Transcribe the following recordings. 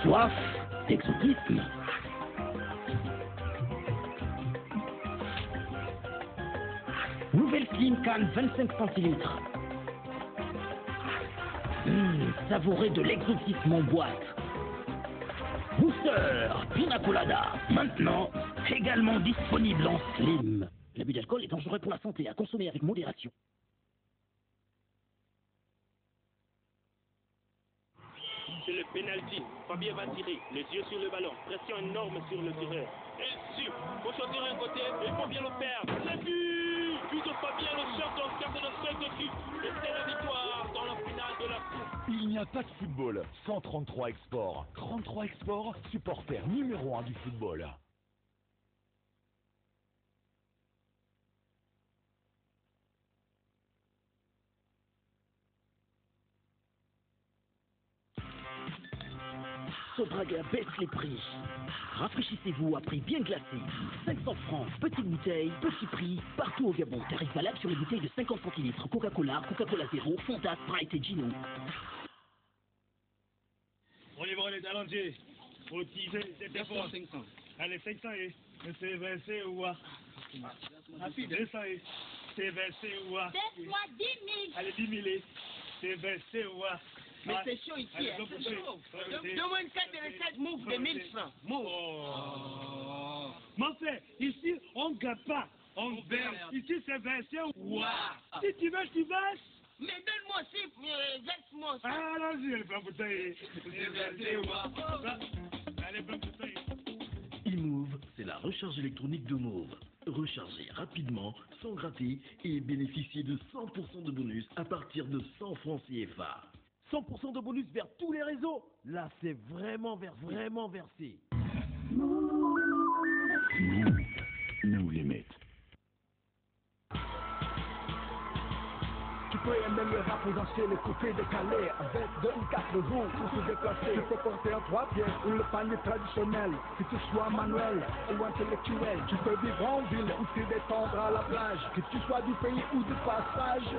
Soif d'exotisme. Nouvelle Slim Can 25 centilitres. Savourez de l'exotisme en boîte. Booster Pina Colada, maintenant également disponible en slim. L'abus d'alcool est dangereux pour la santé, à consommer avec modération. C'est le penalty. Fabien va tirer, les yeux sur le ballon, pression énorme sur le tireur. Et sûr, faut choisir un côté et il faut bien le perdre. C'est but! But de Fabien, le shot dans le cadre de notre dessus. Et c'est la victoire dans la finale de la Coupe. Il n'y a pas de football sans 33 Export. 33 Export, supporter numéro 1 du football. Sobraga baisse les prix. Rafraîchissez-vous à prix bien glacé. 500 francs, petite bouteille, petit prix, partout au Gabon. Tarif valable sur les bouteilles de 50 centilitres. Coca-Cola, Coca-Cola Zéro, Fanta, Sprite et Gino. On livre les talendiers. Faut teaser, c'est bien fort. 500. Allez, 500 et c'est versé ou quoi? Rapide. 200 et c'est versé ou quoi? Baisse-moi 10 000. Allez, 10 000 et c'est versé ou quoi? Mais c'est chaud ici, hein, c'est chaud. Donne-moi une carte de recette Move de 1000 francs. Move. Oh. Mon frère, ici, on ne gagne pas. On verse. Ici, c'est versé ou quoi? Si tu veux, tu verses. Mais donne-moi aussi, verse-moi aussi. Ah, allons-y, elle prend bouteille. C'est versé ou quoi? Allez, prends bouteille. eMove, c'est la recharge électronique de Move. Rechargez rapidement, sans gratter et bénéficiez de 100% de bonus à partir de 100 francs CFA. 100% de bonus vers tous les réseaux. Là, c'est vraiment versé. Nous limite. Tu peux aimer le rap ou danser les coupés décalés avec 2 ou 4 roues pour se déplacer. Tu peux porter un 3 pieds ou le panier traditionnel. Que tu sois manuel ou intellectuel, tu peux vivre en ville ou te détendre à la plage. Que tu sois du pays ou de passage.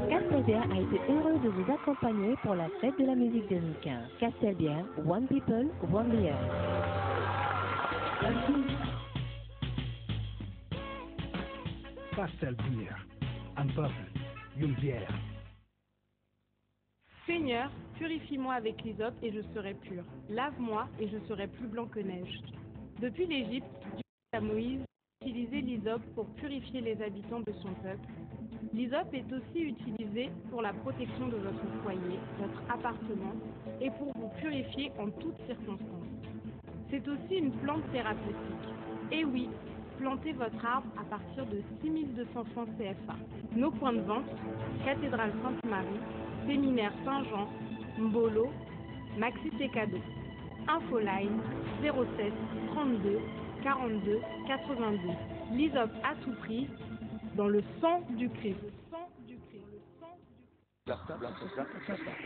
Castelbière a été heureux de vous accompagner pour la fête de la musique 2015. Castelbière, One People, One Beer. Castelbière, un peuple, une bière. Seigneur, purifie-moi avec l'hysope et je serai pur. Lave-moi et je serai plus blanc que neige. Depuis l'Égypte, Dieu dit à Moïse d'utiliser l'hysope pour purifier les habitants de son peuple. L'hysope est aussi utilisé pour la protection de votre foyer, votre appartement et pour vous purifier en toutes circonstances. C'est aussi une plante thérapeutique. Et oui, plantez votre arbre à partir de 6200 francs CFA. Nos points de vente, Cathédrale Sainte-Marie, Séminaire Saint-Jean, Mbolo, Maxi Cadeau. Infoline 07 32 42 82. L'hysope à tout prix dans le sang du Christ. Le sang du Christ.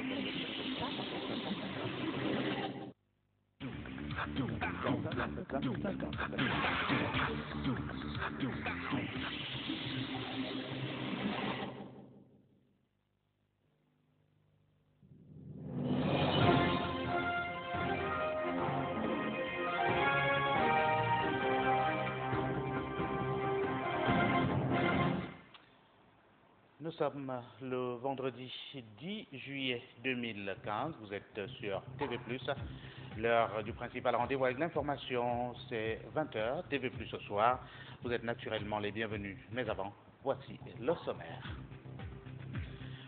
Le sang Nous sommes le vendredi 10 juillet 2015. Vous êtes sur TV+. L'heure du principal rendez-vous avec l'information, c'est 20h. TV+ ce soir. Vous êtes naturellement les bienvenus. Mais avant, voici le sommaire.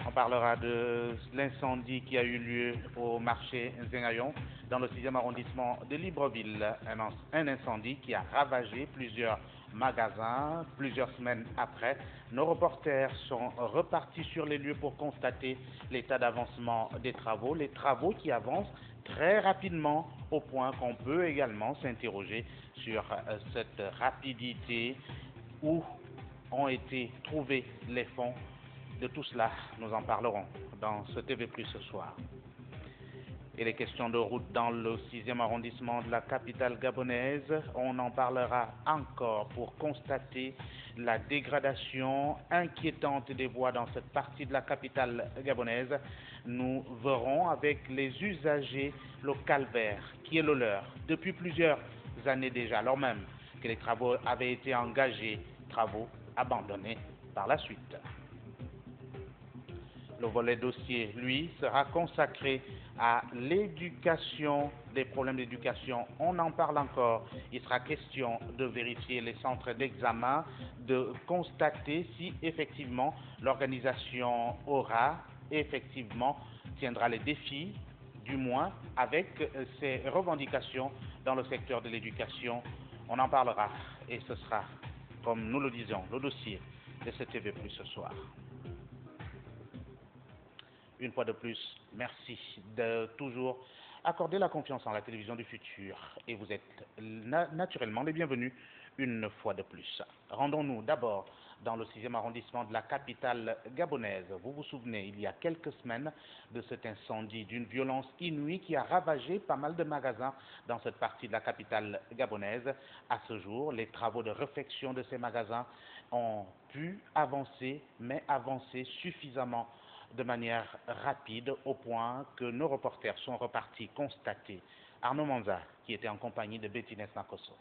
On parlera de l'incendie qui a eu lieu au marché Zengayon dans le 6e arrondissement de Libreville. Un incendie qui a ravagé plusieurs magasin. Plusieurs semaines après, nos reporters sont repartis sur les lieux pour constater l'état d'avancement des travaux. Les travaux qui avancent très rapidement au point qu'on peut également s'interroger sur cette rapidité où ont été trouvés les fonds. De tout cela, nous en parlerons dans ce TV+ ce soir. Et les questions de route dans le 6e arrondissement de la capitale gabonaise, on en parlera encore pour constater la dégradation inquiétante des voies dans cette partie de la capitale gabonaise. Nous verrons avec les usagers le calvaire qui est le leur depuis plusieurs années déjà, alors même que les travaux avaient été engagés, travaux abandonnés par la suite. Le volet dossier, lui, sera consacré à l'éducation, des problèmes d'éducation. On en parle encore. Il sera question de vérifier les centres d'examen, de constater si effectivement l'organisation tiendra les défis, du moins avec ses revendications dans le secteur de l'éducation. On en parlera et ce sera, comme nous le disions, le dossier de ce TV+ ce soir. Une fois de plus, merci de toujours accorder la confiance en la télévision du futur et vous êtes naturellement les bienvenus une fois de plus. Rendons-nous d'abord dans le 6e arrondissement de la capitale gabonaise. Vous vous souvenez, il y a quelques semaines, de cet incendie d'une violence inouïe qui a ravagé pas mal de magasins dans cette partie de la capitale gabonaise. À ce jour, les travaux de réfection de ces magasins ont pu avancer, mais avancer suffisamment de manière rapide au point que nos reporters sont repartis constater. Arnaud Manza, qui était en compagnie de Bettines Nakoso.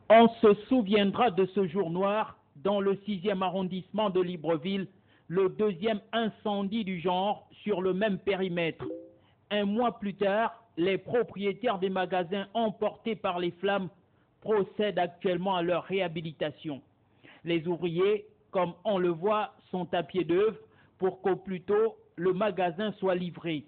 On se souviendra de ce jour noir dans le 6e arrondissement de Libreville, le 2e incendie du genre sur le même périmètre. Un mois plus tard, les propriétaires des magasins emportés par les flammes procèdent actuellement à leur réhabilitation. Les ouvriers, comme on le voit, sont à pied d'œuvre pour qu'au plus tôt le magasin soit livré.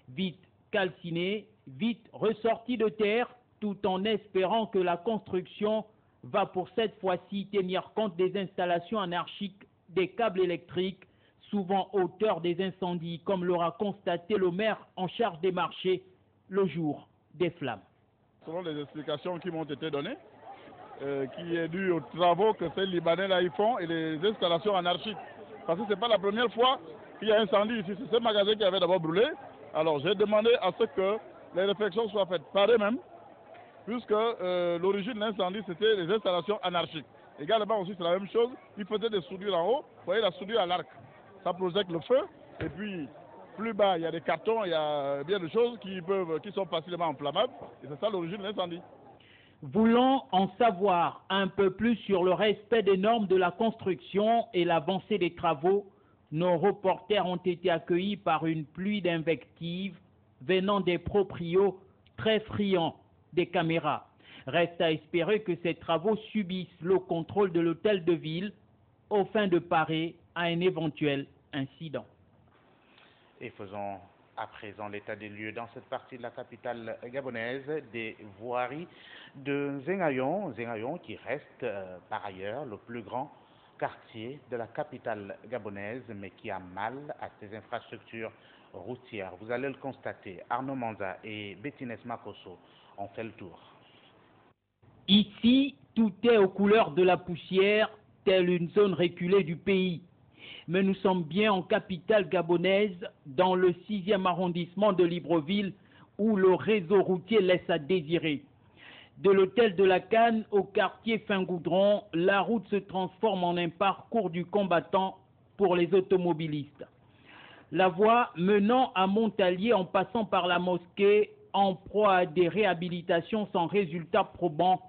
Vite calciné, vite ressorti de terre, tout en espérant que la construction va pour cette fois-ci tenir compte des installations anarchiques des câbles électriques, souvent auteurs des incendies, comme l'aura constaté le maire en charge des marchés le jour des flammes. Selon les explications qui m'ont été données, qui est dû aux travaux que ces Libanais-là y font et les installations anarchiques. Parce que ce n'est pas la première fois qu'il y a un incendie ici. C'est ce magasin qui avait d'abord brûlé. Alors j'ai demandé à ce que les réflexions soient faites par eux-mêmes, puisque l'origine de l'incendie, c'était les installations anarchiques. Également aussi, c'est la même chose. Ils faisaient des soudures en haut. Vous voyez la soudure à l'arc. Ça projette le feu. Et puis, plus bas, il y a des cartons, il y a bien de choses qui sont facilement enflammables. Et c'est ça l'origine de l'incendie. Voulant en savoir un peu plus sur le respect des normes de la construction et l'avancée des travaux, nos reporters ont été accueillis par une pluie d'invectives venant des proprios très friands des caméras. Reste à espérer que ces travaux subissent le contrôle de l'hôtel de ville aux fins de parer à un éventuel incident. Et faisons à présent l'état des lieux dans cette partie de la capitale gabonaise des voiries de Zengayon, qui reste par ailleurs le plus grand quartier de la capitale gabonaise, mais qui a mal à ses infrastructures routières. Vous allez le constater, Arnaud Manza et Bettines Makoso ont fait le tour. Ici, tout est aux couleurs de la poussière, telle une zone reculée du pays. Mais nous sommes bien en capitale gabonaise, dans le 6e arrondissement de Libreville, où le réseau routier laisse à désirer. De l'hôtel de la Canne au quartier Fin-Goudron, la route se transforme en un parcours du combattant pour les automobilistes. La voie menant à Montalier en passant par la mosquée, en proie à des réhabilitations sans résultat probant,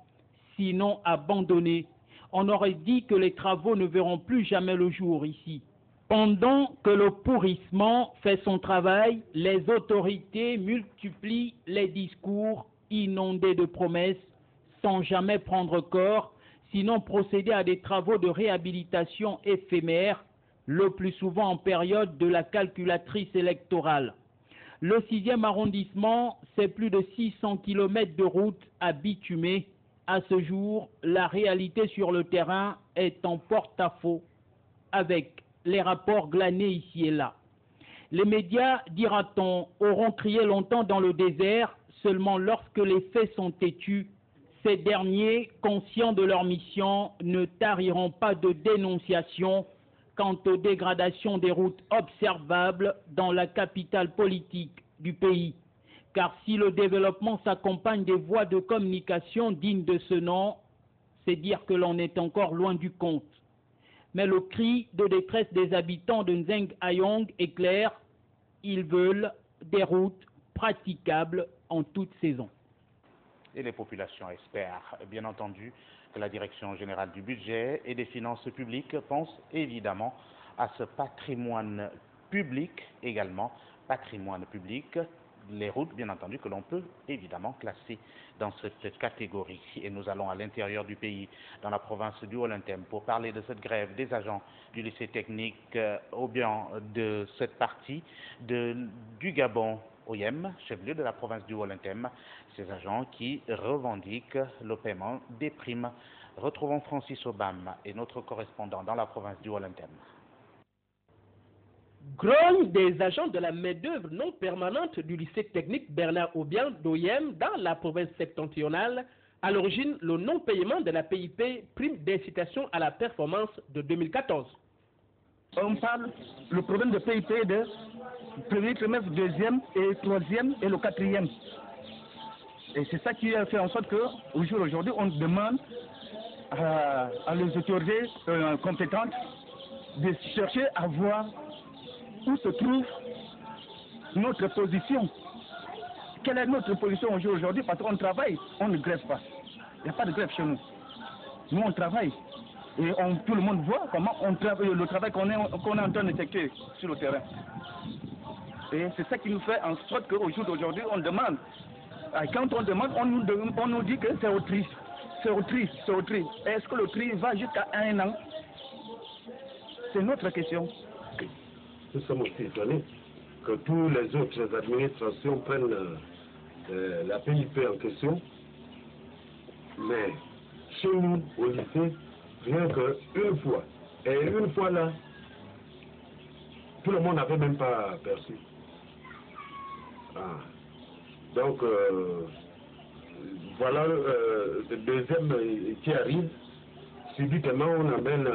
sinon abandonnées. On aurait dit que les travaux ne verront plus jamais le jour ici. Pendant que le pourrissement fait son travail, les autorités multiplient les discours inondés de promesses sans jamais prendre corps, sinon procéder à des travaux de réhabilitation éphémères, le plus souvent en période de la calculatrice électorale. Le 6e arrondissement, c'est plus de 600 km de routes à bitumer À ce jour, la réalité sur le terrain est en porte-à-faux avec les rapports glanés ici et là. Les médias, dira-t-on, auront crié longtemps dans le désert, seulement lorsque les faits sont têtus, ces derniers, conscients de leur mission, ne tariront pas de dénonciation quant aux dégradations des routes observables dans la capitale politique du pays. Car si le développement s'accompagne des voies de communication dignes de ce nom, c'est dire que l'on est encore loin du compte. Mais le cri de détresse des habitants de Nzeng Ayong est clair, ils veulent des routes praticables en toute saison. Et les populations espèrent, bien entendu, que la Direction générale du budget et des finances publiques pense évidemment à ce patrimoine public également, patrimoine public, les routes, bien entendu, que l'on peut évidemment classer dans cette catégorie. Et nous allons à l'intérieur du pays, dans la province du Haut-Luntem, pour parler de cette grève des agents du lycée technique au bien de cette partie du Gabon, Oyem, chef-lieu de la province du Haut-Luntem, ces agents qui revendiquent le paiement des primes. Retrouvons Francis Obam et notre correspondant dans la province du Haut-Luntem. Grogne des agents de la main-d'œuvre non permanente du lycée technique Bernard Obiang d'Oyem dans la province septentrionale, à l'origine le non-paiement de la PIP, prime d'incitation à la performance de 2014. On parle le problème de PIP de premier trimestre, deuxième et troisième et le quatrième. Et c'est ça qui a fait en sorte qu'au jour d'aujourd'hui, on demande à les autorités compétentes de chercher à voir où se trouve notre position. Quelle est notre position au jour d'aujourd'hui? Parce qu'on travaille, on ne grève pas. Il n'y a pas de grève chez nous. Nous, on travaille. Et tout le monde voit comment on travaille, le travail qu'on est en train d'effectuer sur le terrain. Et c'est ça qui nous fait en sorte qu'au jour d'aujourd'hui, on demande. Et quand on demande, on nous dit que c'est au tri. C'est au tri, c'est au tri. Est-ce que le tri va jusqu'à 1 an? C'est notre question. Nous sommes aussi étonnés que toutes les autres administrations prennent la PIP en question. Mais chez nous, au lycée, rien qu'une fois. Et une fois là, tout le monde n'avait même pas perçu. Ah. Donc, voilà le deuxième qui arrive. Subitement, on amène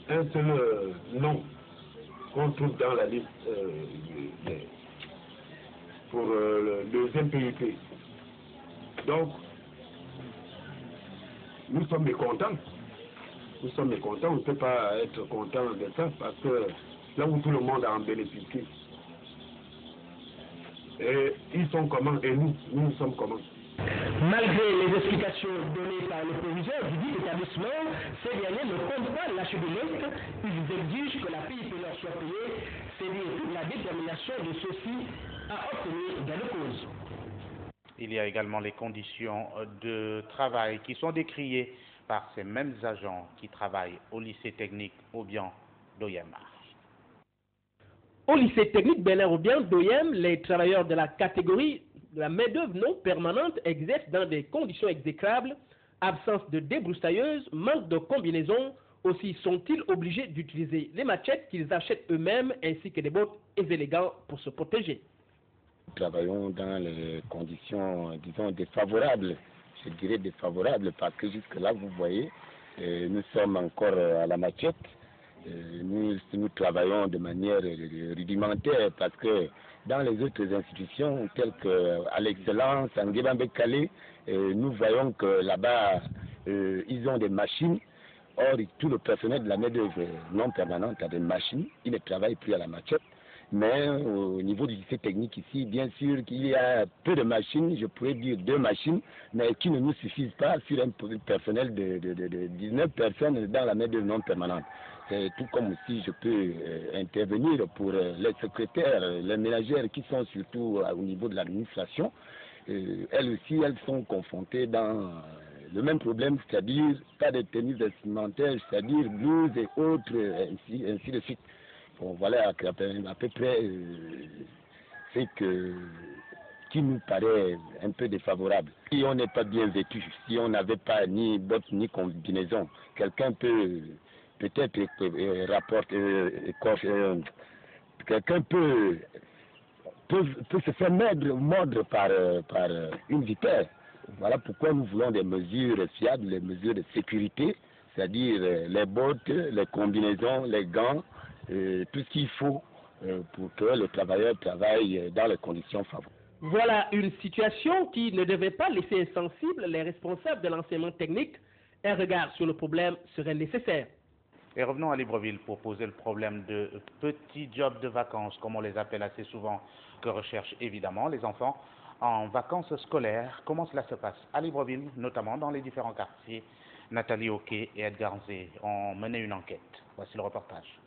un seul nom qu'on trouve dans la liste pour le deuxième PIP. Donc, nous sommes mécontents. Nous sommes mécontents, on ne peut pas être content de ça parce que là où tout le monde a en bénéficié. Et ils sont comment et nous sommes comment? Malgré les explications données par le proviseur du dit établissement, ces derniers ne comptent pas lâcher de l'Est. Ils exigent que la PIP leur soit payée, c'est-à-dire la détermination de ceux-ci à obtenir gain de cause. Il y a également les conditions de travail qui sont décriées par ces mêmes agents qui travaillent au lycée technique Obiang d'Oyem. Au lycée technique Bel-Air Obiang d'Oyem, les travailleurs de la catégorie de la main-d'œuvre non permanente exercent dans des conditions exécrables, absence de débroussailleuse, manque de combinaison. Aussi sont-ils obligés d'utiliser les machettes qu'ils achètent eux-mêmes ainsi que des bottes et élégants pour se protéger. Nous travaillons dans les conditions, disons, défavorables. Je dirais défavorables parce que jusque-là, vous voyez, nous sommes encore à la machette. Nous travaillons de manière rudimentaire parce que dans les autres institutions telles qu'à l'Excellence, en Guébambé-Calais, nous voyons que là-bas, ils ont des machines. Or, tout le personnel de la main-d'œuvre non permanente a des machines. Ils ne travaillent plus à la machette. Mais au niveau du lycée technique ici, bien sûr qu'il y a peu de machines, je pourrais dire 2 machines, mais qui ne nous suffisent pas sur un personnel de 19 personnes dans la main-d'œuvre non permanente. C'est tout comme aussi je peux intervenir pour les secrétaires, les ménagères qui sont surtout au niveau de l'administration. Elles aussi, elles sont confrontées dans le même problème, c'est-à-dire pas de tenues vestimentaires, c'est-à-dire blouses et autres, ainsi de suite. Bon, voilà à peu près ce qui nous paraît un peu défavorable. Si on n'est pas bien vêtu, si on n'avait pas ni bottes ni combinaison, quelqu'un peut peut-être quelqu'un peut se faire mordre par une vipère. Voilà pourquoi nous voulons des mesures fiables, des mesures de sécurité, c'est-à-dire les bottes, les combinaisons, les gants, tout ce qu'il faut pour que le travailleur travaille dans les conditions favorables. Voilà une situation qui ne devait pas laisser insensibles les responsables de l'enseignement technique. Un regard sur le problème serait nécessaire. Et revenons à Libreville pour poser le problème de petits jobs de vacances, comme on les appelle assez souvent, que recherchent évidemment les enfants en vacances scolaires. Comment cela se passe à Libreville, notamment dans les différents quartiers? Nathalie Oquet et Edgar Nzé ont mené une enquête. Voici le reportage.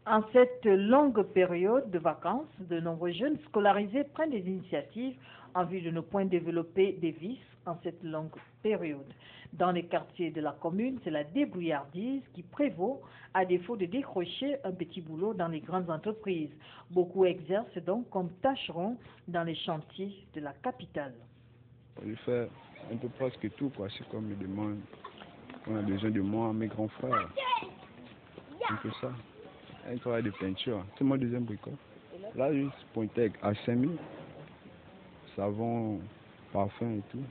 En cette longue période de vacances, de nombreux jeunes scolarisés prennent des initiatives en vue de ne point développer des vices en cette longue période. Dans les quartiers de la commune, c'est la débrouillardise qui prévaut à défaut de décrocher un petit boulot dans les grandes entreprises. Beaucoup exercent donc comme tâcherons dans les chantiers de la capitale. Je fais un peu presque tout, quoi. C'est comme ils demandent. On a besoin de moi, mes grands frères. Un peu ça. Un travail de peinture. C'est mon deuxième bricot. Là, je pointais à 5 000. Savon, parfum et tout.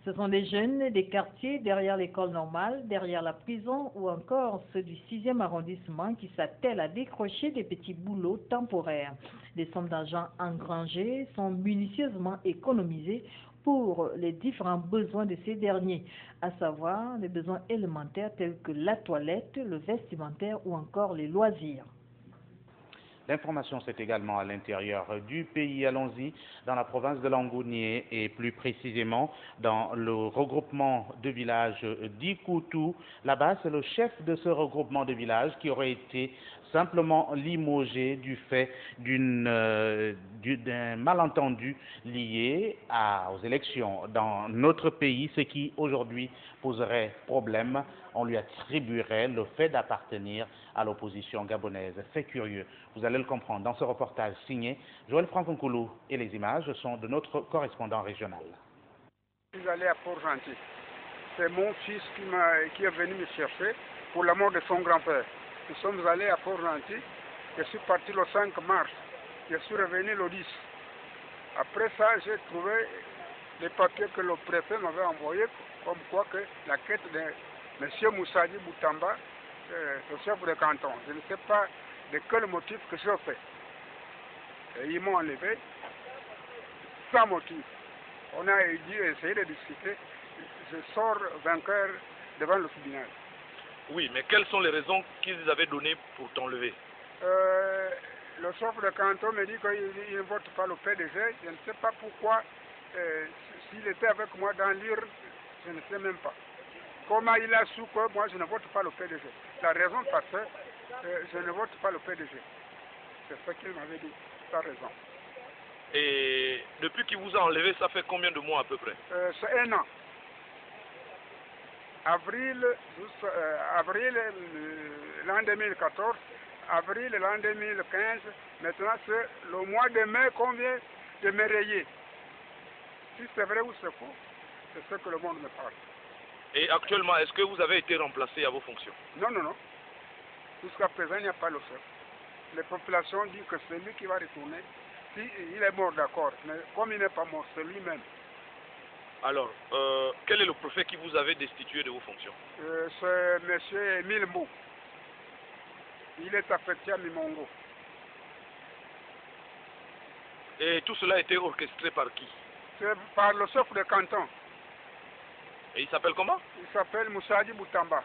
Ce sont des jeunes des quartiers derrière l'école normale, derrière la prison ou encore ceux du 6e arrondissement qui s'attellent à décrocher des petits boulots temporaires. Les sommes d'argent engrangées sont minutieusement économisées pour les différents besoins de ces derniers, à savoir les besoins élémentaires tels que la toilette, le vestimentaire ou encore les loisirs. L'information, c'est également à l'intérieur du pays. Allons-y dans la province de Langounié et plus précisément dans le regroupement de villages d'Ikoutou. Là-bas, c'est le chef de ce regroupement de villages qui aurait été simplement limogé du fait d'un malentendu lié aux élections dans notre pays, ce qui aujourd'hui poserait problème. On lui attribuerait le fait d'appartenir à l'opposition gabonaise. C'est curieux, vous allez le comprendre dans ce reportage signé Joël Franconcoulou, et les images sont de notre correspondant régional. Je suis allé à Port-Gentil. C'est mon fils qui est venu me chercher pour la mort de son grand-père. Nous sommes allés à Port-Gentil. Je suis parti le 5 mars. Je suis revenu le 10. Après ça, j'ai trouvé les papiers que le préfet m'avait envoyés, comme quoi que la quête de M. Moussadi Boutamba, le chef de canton. Je ne sais pas de quel motif que j'ai fait. Et ils m'ont enlevé sans motif. On a essayé de discuter. Je sors vainqueur devant le tribunal. Oui, mais quelles sont les raisons qu'ils avaient données pour t'enlever? Le chef de canton me dit qu'il ne vote pas le PDG. Je ne sais pas pourquoi. S'il était avec moi dans l'IR, je ne sais même pas. Comment il a su que moi je ne vote pas le PDG? La raison parce que je ne vote pas le PDG. C'est ce qu'il m'avait dit, sa raison. Et depuis qu'il vous a enlevé, ça fait combien de mois à peu près? C'est 1 an. Avril l'an 2014, avril l'an 2015, maintenant c'est le mois de mai qu'on vient de me rayer. Si c'est vrai ou c'est faux, c'est ce que le monde me parle. Et actuellement, est-ce que vous avez été remplacé à vos fonctions? Non, non, non. Jusqu'à présent, il n'y a pas le chef. Les populations disent que c'est lui qui va retourner. Si il est mort, d'accord, mais comme il n'est pas mort, c'est lui-même. Alors, quel est le préfet qui vous avait destitué de vos fonctions? C'est M. Émile Mbou. Il est affecté à Mimongo. Et tout cela a été orchestré par qui? C'est par le chef de canton. Et il s'appelle comment? Il s'appelle Moussadi Boutamba.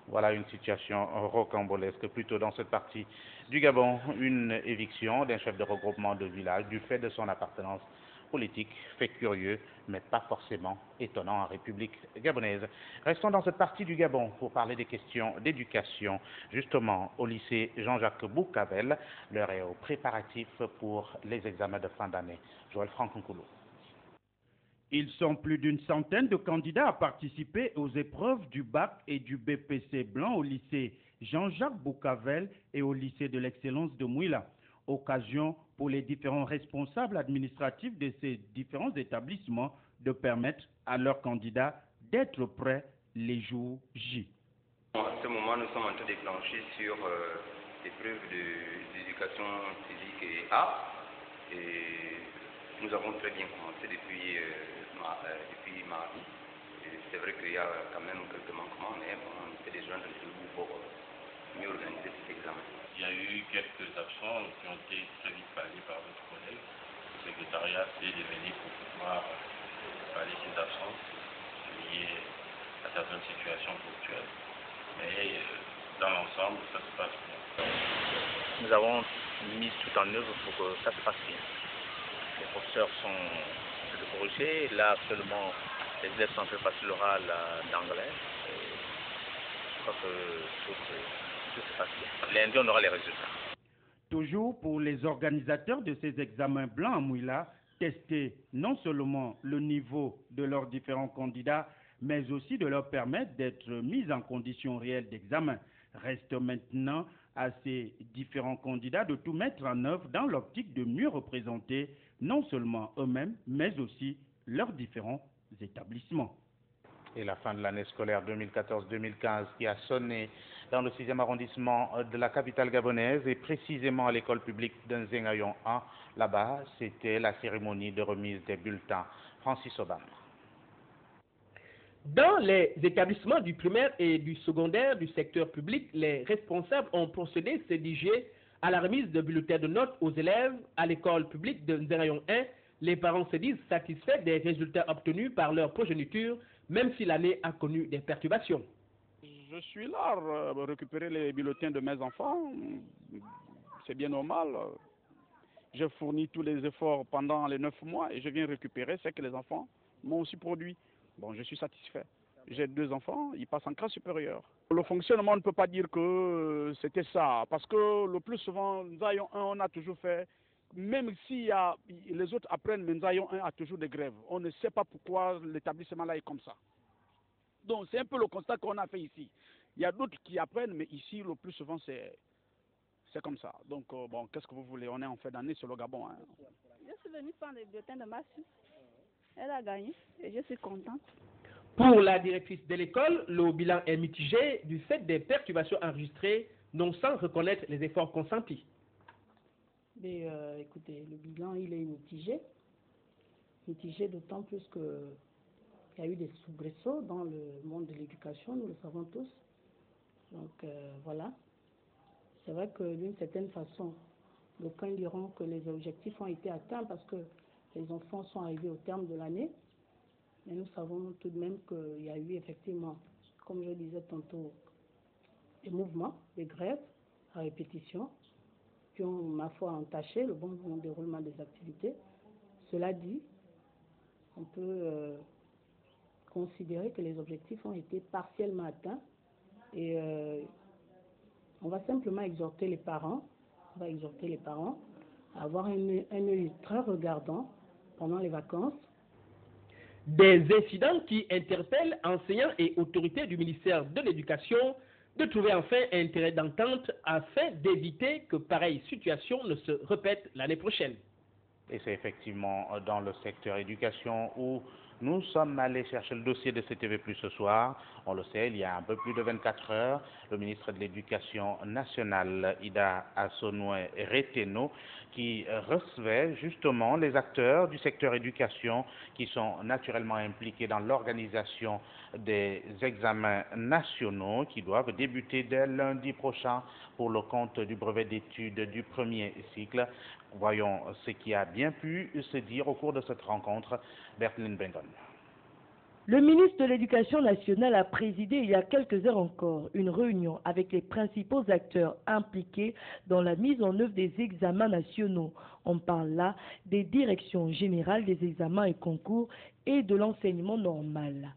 Voilà une situation rocambolesque plutôt dans cette partie du Gabon. Une éviction d'un chef de regroupement de village du fait de son appartenance politique, fait curieux, mais pas forcément étonnant en République gabonaise. Restons dans cette partie du Gabon pour parler des questions d'éducation. Justement, au lycée Jean-Jacques Boucavel, l'heure est aux préparatifs pour les examens de fin d'année. Joël Franconcoulou. Ils sont plus d'une centaine de candidats à participer aux épreuves du bac et du BPC blanc au lycée Jean-Jacques Boucavel et au lycée de l'excellence de Mouila. Occasion pour les différents responsables administratifs de ces différents établissements de permettre à leurs candidats d'être prêts les jours J. À ce moment, nous sommes en train de déclencher sur l'épreuve d'éducation physique et art. Et nous avons très bien commencé depuis mardi. C'est vrai qu'il y a quand même quelques manquements, mais on essaie de joindre les deux bouts pour mieux organiser cet examen. Il y a eu quelques absents qui ont été très vite palliés par votre collègue. Le secrétariat s'est devenu pour pouvoir pallier ces absences liées à certaines situations ponctuelles. Mais dans l'ensemble, ça se passe bien. Nous avons mis tout en œuvre pour que ça se passe bien. Les professeurs sont de corriger. Là, actuellement, les élèves sont en train de passer l'oral d'anglais. Je crois que tout se passe bien. Lundi, on aura les résultats. Toujours pour les organisateurs de ces examens blancs à Mouila, tester non seulement le niveau de leurs différents candidats, mais aussi de leur permettre d'être mis en conditions réelles d'examen. Reste maintenant à ces différents candidats de tout mettre en œuvre dans l'optique de mieux représenter non seulement eux-mêmes, mais aussi leurs différents établissements. Et la fin de l'année scolaire 2014-2015 qui a sonné dans le 6e arrondissement de la capitale gabonaise et précisément à l'école publique d'Nzengayon 1. Là-bas, c'était la cérémonie de remise des bulletins. Francis Obama. Dans les établissements du primaire et du secondaire du secteur public, les responsables ont procédé CDG à la remise de bulletins de notes aux élèves. À l'école publique de Nzerayon 1, les parents se disent satisfaits des résultats obtenus par leur progéniture, même si l'année a connu des perturbations. Je suis là à récupérer les bulletins de mes enfants. C'est bien normal. J'ai fourni tous les efforts pendant les 9 mois et je viens récupérer ce que les enfants m'ont aussi produit. Bon, je suis satisfait. J'ai 2 enfants, ils passent en classe supérieure. Le fonctionnement, on ne peut pas dire que c'était ça, parce que le plus souvent, Nzayon 1, on a toujours fait, même si les autres apprennent, mais Nzayon 1 a toujours des grèves. On ne sait pas pourquoi l'établissement là est comme ça. Donc c'est un peu le constat qu'on a fait ici. Il y a d'autres qui apprennent, mais ici, le plus souvent, c'est comme ça. Donc, bon, qu'est-ce que vous voulez? On est en fin d'année sur le Gabon. Hein. Je suis venue prendre les bulletins de ma fille. Elle a gagné et je suis contente. Pour la directrice de l'école, le bilan est mitigé du fait des perturbations enregistrées, non sans reconnaître les efforts consentis. Mais écoutez, le bilan il est mitigé. Mitigé d'autant plus qu'il y a eu des soubresauts dans le monde de l'éducation, nous le savons tous. Donc voilà. C'est vrai que d'une certaine façon, d'aucuns diront que les objectifs ont été atteints parce que les enfants sont arrivés au terme de l'année. Mais nous savons tout de même qu'il y a eu effectivement, comme je disais tantôt, des mouvements, des grèves à répétition qui ont, ma foi, entaché le bon déroulement des activités. Cela dit, on peut considérer que les objectifs ont été partiellement atteints et on va simplement exhorter les parents, à avoir un œil très regardant pendant les vacances. Des incidents qui interpellent enseignants et autorités du ministère de l'Éducation de trouver enfin un terrain d'entente afin d'éviter que pareille situation ne se répète l'année prochaine. Et c'est effectivement dans le secteur éducation où nous sommes allés chercher le dossier de CTV+ ce soir. On le sait, il y a un peu plus de 24 heures, le ministre de l'Éducation nationale, Ida Assonoué Reteno, qui recevait justement les acteurs du secteur éducation qui sont naturellement impliqués dans l'organisation des examens nationaux qui doivent débuter dès lundi prochain pour le compte du brevet d'études du premier cycle. Voyons ce qui a bien pu se dire au cours de cette rencontre. Bertline Bengon. Le ministre de l'Éducation nationale a présidé il y a quelques heures encore une réunion avec les principaux acteurs impliqués dans la mise en œuvre des examens nationaux. On parle là des directions générales des examens et concours et de l'enseignement normal.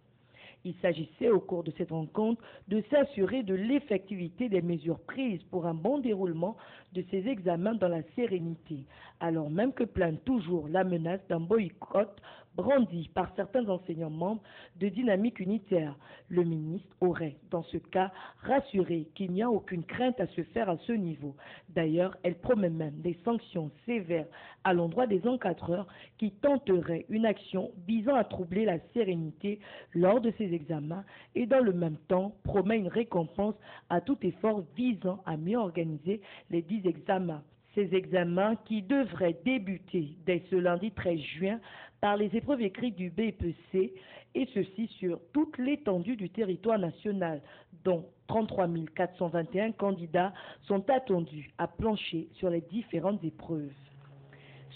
Il s'agissait au cours de cette rencontre de s'assurer de l'effectivité des mesures prises pour un bon déroulement de ces examens dans la sérénité, alors même que plane toujours la menace d'un boycott brandi par certains enseignants membres de Dynamique Unitaire. Le ministre aurait, dans ce cas, rassuré qu'il n'y a aucune crainte à se faire à ce niveau. D'ailleurs, elle promet même des sanctions sévères à l'endroit des encadreurs qui tenteraient une action visant à troubler la sérénité lors de ces examens et dans le même temps promet une récompense à tout effort visant à mieux organiser les 10 examens. Ces examens qui devraient débuter dès ce lundi 13 juin par les épreuves écrites du BEPC et ceci sur toute l'étendue du territoire national, dont 33 421 candidats sont attendus à plancher sur les différentes épreuves.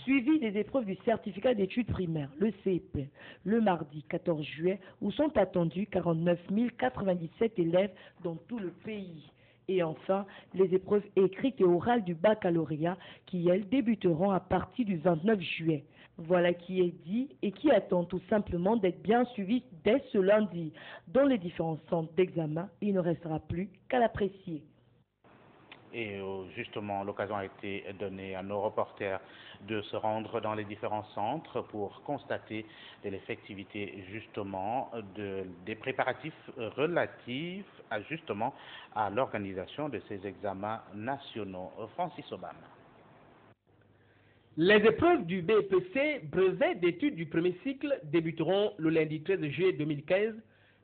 Suivi des épreuves du certificat d'études primaires, le CEP, le mardi 14 juillet, où sont attendus 49 097 élèves dans tout le pays. Et enfin, les épreuves écrites et orales du baccalauréat qui, elles, débuteront à partir du 29 juillet. Voilà qui est dit et qui attend tout simplement d'être bien suivi dès ce lundi. Dans les différents centres d'examen, il ne restera plus qu'à l'apprécier. Et justement, l'occasion a été donnée à nos reporters de se rendre dans les différents centres pour constater de l'effectivité justement des préparatifs relatifs à l'organisation de ces examens nationaux. Francis Obama. Les épreuves du BEPC, brevet d'études du premier cycle, débuteront le lundi 13 juillet 2015.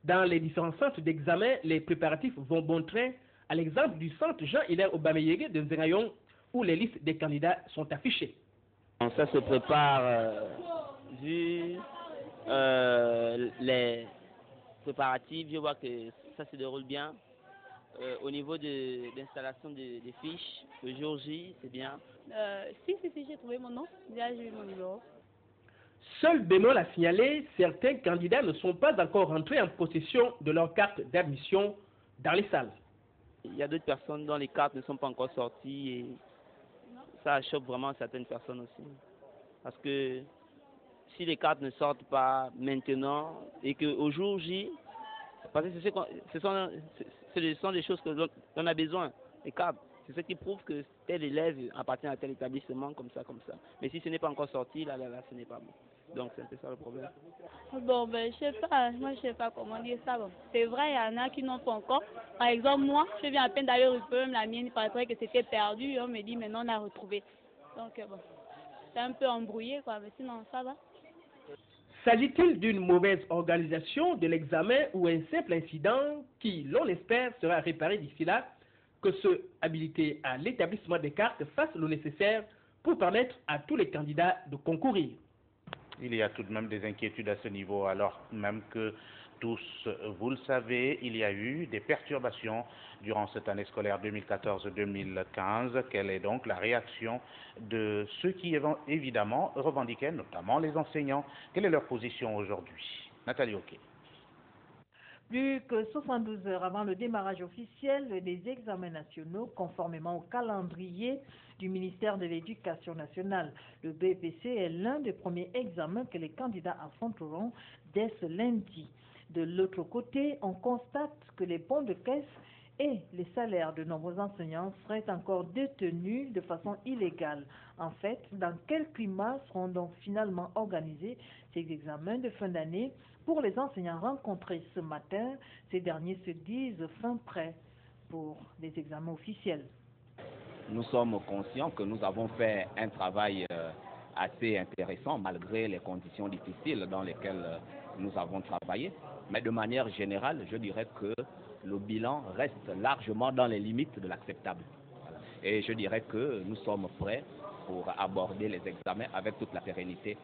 Dans les différents centres d'examen, les préparatifs vont bon train, à l'exemple du centre Jean-Hilaire Obameyege de Nzengayon, où les listes des candidats sont affichées. Ça se prépare vu les préparatifs, je vois que ça se déroule bien. Au niveau de l'installation des fiches, le jour J, c'est bien. Si, j'ai trouvé mon nom. Déjà, j'ai eu mon numéro. Seul bémol à signaler, certains candidats ne sont pas encore rentrés en possession de leur carte d'admission dans les salles. Il y a d'autres personnes dont les cartes ne sont pas encore sorties et ça choque vraiment certaines personnes aussi. Parce que si les cartes ne sortent pas maintenant et qu'au jour J, parce que ce sont des choses que l'on a besoin, les cartes. C'est ce qui prouve que tel élève appartient à tel établissement, comme ça. Mais si ce n'est pas encore sorti, là, ce n'est pas bon. Donc c'est un peu ça le problème. Bon, je sais pas, moi je sais pas comment dire ça. Bon. C'est vrai, il y en a qui n'ont pas encore. Par exemple, moi, je viens à peine d'aller retrouver la mienne, il paraîtrait que c'était perdu, on me dit maintenant on a retrouvé. Donc bon, c'est un peu embrouillé quoi, mais sinon ça va. S'agit-il d'une mauvaise organisation de l'examen ou un simple incident qui, l'on espère, sera réparé d'ici là, que ceux habilités à l'établissement des cartes fassent le nécessaire pour permettre à tous les candidats de concourir? Il y a tout de même des inquiétudes à ce niveau, alors même que tous, vous le savez, il y a eu des perturbations durant cette année scolaire 2014-2015. Quelle est donc la réaction de ceux qui évidemment revendiquaient, notamment les enseignants? Quelle est leur position aujourd'hui? Nathalie Oké. Plus que 72 heures avant le démarrage officiel des examens nationaux, conformément au calendrier du ministère de l'Éducation nationale, le BEPC est l'un des premiers examens que les candidats affronteront dès ce lundi. De l'autre côté, on constate que les bons de caisse et les salaires de nombreux enseignants seraient encore détenus de façon illégale. En fait, dans quel climat seront donc finalement organisés ces examens de fin d'année? Pour les enseignants rencontrés ce matin, ces derniers se disent fin prêts pour les examens officiels. Nous sommes conscients que nous avons fait un travail assez intéressant malgré les conditions difficiles dans lesquelles nous avons travaillé. Mais de manière générale, je dirais que le bilan reste largement dans les limites de l'acceptable. Et je dirais que nous sommes prêts pour aborder les examens avec toute la sérénité